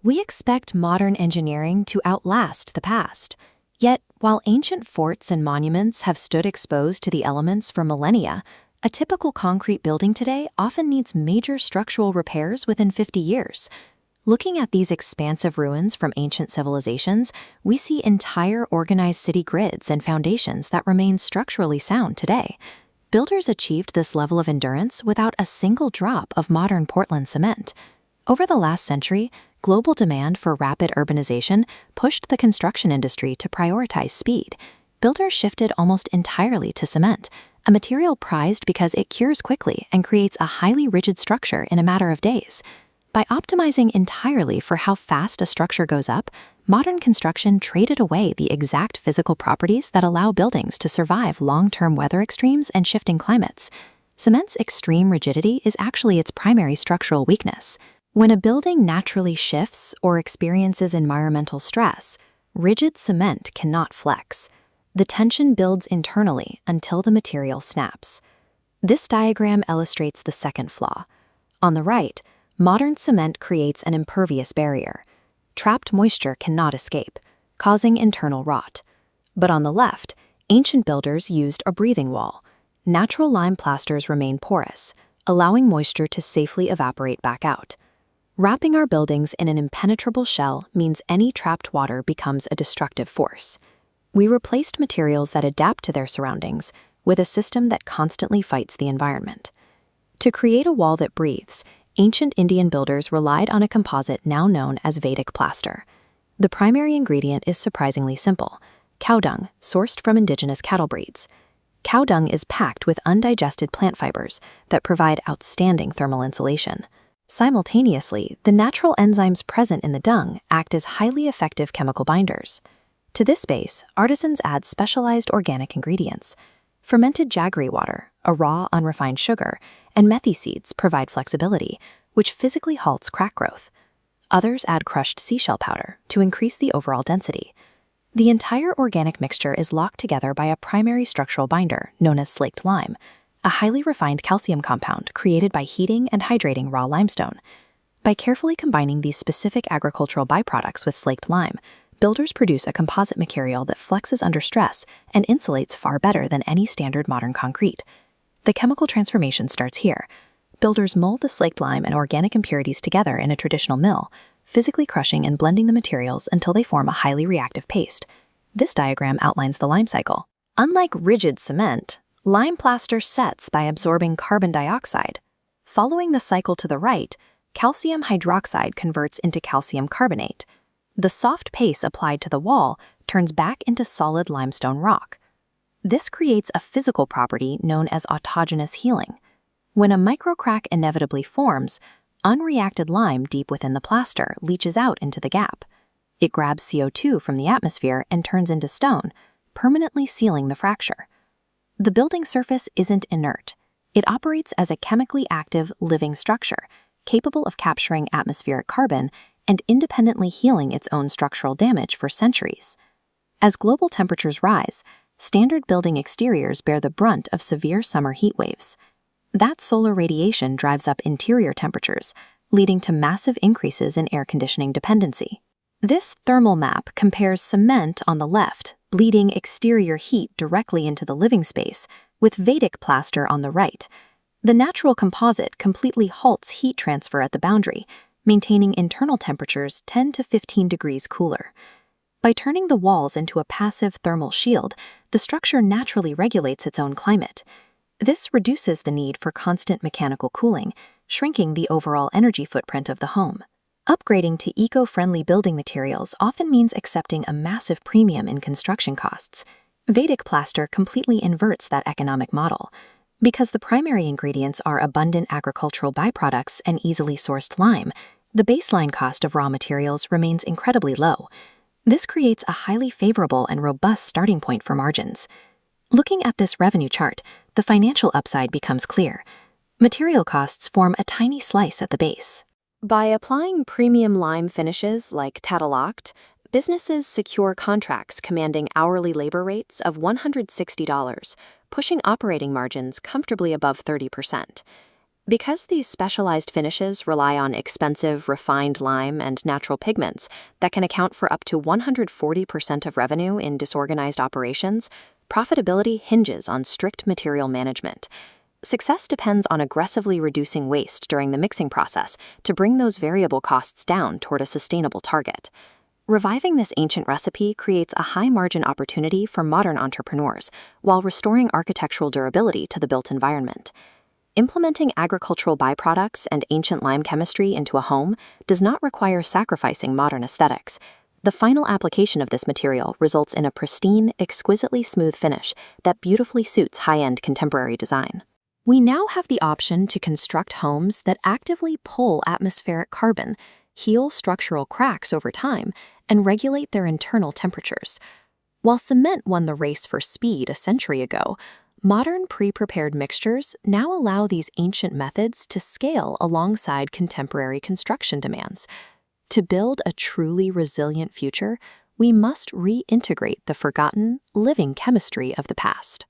We expect modern engineering to outlast the past. Yet, while ancient forts and monuments have stood exposed to the elements for millennia, a typical concrete building today often needs major structural repairs within 50 years. Looking at these expansive ruins from ancient civilizations, we see entire organized city grids and foundations that remain structurally sound today. Builders achieved this level of endurance without a single drop of modern Portland cement. Over the last century, global demand for rapid urbanization pushed the construction industry to prioritize speed. Builders shifted almost entirely to cement, a material prized because it cures quickly and creates a highly rigid structure in a matter of days. By optimizing entirely for how fast a structure goes up, modern construction traded away the exact physical properties that allow buildings to survive long-term weather extremes and shifting climates. Cement's extreme rigidity is actually its primary structural weakness. When a building naturally shifts or experiences environmental stress, rigid cement cannot flex. The tension builds internally until the material snaps. This diagram illustrates the second flaw. On the right, modern cement creates an impervious barrier. Trapped moisture cannot escape, causing internal rot. But on the left, ancient builders used a breathing wall. Natural lime plasters remain porous, allowing moisture to safely evaporate back out. Wrapping our buildings in an impenetrable shell means any trapped water becomes a destructive force. We replaced materials that adapt to their surroundings with a system that constantly fights the environment. To create a wall that breathes, ancient Indian builders relied on a composite now known as Vedic plaster. The primary ingredient is surprisingly simple: cow dung, sourced from indigenous cattle breeds. Cow dung is packed with undigested plant fibers that provide outstanding thermal insulation. Simultaneously, the natural enzymes present in the dung act as highly effective chemical binders. To this base, artisans add specialized organic ingredients. Fermented jaggery water, a raw, unrefined sugar, and methi seeds provide flexibility, which physically halts crack growth. Others add crushed seashell powder to increase the overall density. The entire organic mixture is locked together by a primary structural binder known as slaked lime, a highly refined calcium compound created by heating and hydrating raw limestone. By carefully combining these specific agricultural byproducts with slaked lime, builders produce a composite material that flexes under stress and insulates far better than any standard modern concrete. The chemical transformation starts here. Builders mold the slaked lime and organic impurities together in a traditional mill, physically crushing and blending the materials until they form a highly reactive paste. This diagram outlines the lime cycle. Unlike rigid cement, lime plaster sets by absorbing carbon dioxide. Following the cycle to the right, calcium hydroxide converts into calcium carbonate. The soft paste applied to the wall turns back into solid limestone rock. This creates a physical property known as autogenous healing. When a microcrack inevitably forms, unreacted lime deep within the plaster leaches out into the gap. It grabs CO2 from the atmosphere and turns into stone, permanently sealing the fracture. The building surface isn't inert. It operates as a chemically active, living structure, capable of capturing atmospheric carbon and independently healing its own structural damage for centuries. As global temperatures rise, standard building exteriors bear the brunt of severe summer heat waves. That solar radiation drives up interior temperatures, leading to massive increases in air conditioning dependency. This thermal map compares cement on the left, bleeding exterior heat directly into the living space, with Vedic plaster on the right. The natural composite completely halts heat transfer at the boundary, maintaining internal temperatures 10 to 15 degrees cooler. By turning the walls into a passive thermal shield, the structure naturally regulates its own climate. This reduces the need for constant mechanical cooling, shrinking the overall energy footprint of the home. Upgrading to eco-friendly building materials often means accepting a massive premium in construction costs. Vedic plaster completely inverts that economic model. Because the primary ingredients are abundant agricultural byproducts and easily sourced lime, the baseline cost of raw materials remains incredibly low. This creates a highly favorable and robust starting point for margins. Looking at this revenue chart, the financial upside becomes clear. Material costs form a tiny slice at the base. By applying premium lime finishes like Tataloct, businesses secure contracts commanding hourly labor rates of $160, pushing operating margins comfortably above 30%. Because these specialized finishes rely on expensive, refined lime and natural pigments that can account for up to 140% of revenue in disorganized operations, profitability hinges on strict material management. Success depends on aggressively reducing waste during the mixing process to bring those variable costs down toward a sustainable target. Reviving this ancient recipe creates a high-margin opportunity for modern entrepreneurs while restoring architectural durability to the built environment. Implementing agricultural byproducts and ancient lime chemistry into a home does not require sacrificing modern aesthetics. The final application of this material results in a pristine, exquisitely smooth finish that beautifully suits high-end contemporary design. We now have the option to construct homes that actively pull atmospheric carbon, heal structural cracks over time, and regulate their internal temperatures. While cement won the race for speed a century ago, modern pre-prepared mixtures now allow these ancient methods to scale alongside contemporary construction demands. To build a truly resilient future, we must reintegrate the forgotten, living chemistry of the past.